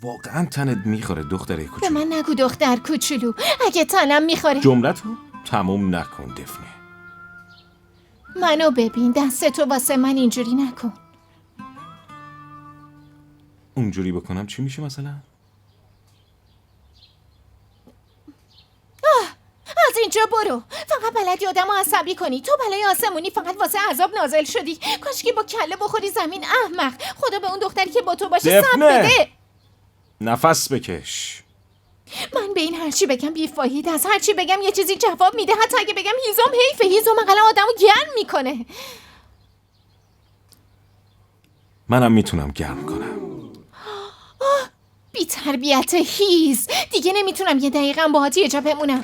واقعا تنت میخوره دختر به کوچولو. من نگو دختر کوچولو. اگه تنم میخوره. جملتو تموم نکن دفنه. منو ببین، دستتو واسه من اینجوری نکن. اونجوری بکنم چی میشه مثلا؟ از اینجا برو. فقط بلدی آدمو عصبی کنی. تو بلای آسمونی فقط واسه عذاب نازل شدی. کاشکی با کله بخوری زمین احمق. خدا به اون دختری که با تو باشه صبر بده. نفس بکش. من به این هرچی بگم بیفایده است. هرچی بگم یه چیزی جواب میده. حتی اگه بگم هیزم حیفه. هیزم اقلا آدمو گرم میکنه. منم میتونم گرم کنم. بی تربیت هیز. دیگه نمیتونم یه دقیقه باهات یه جا بمونم.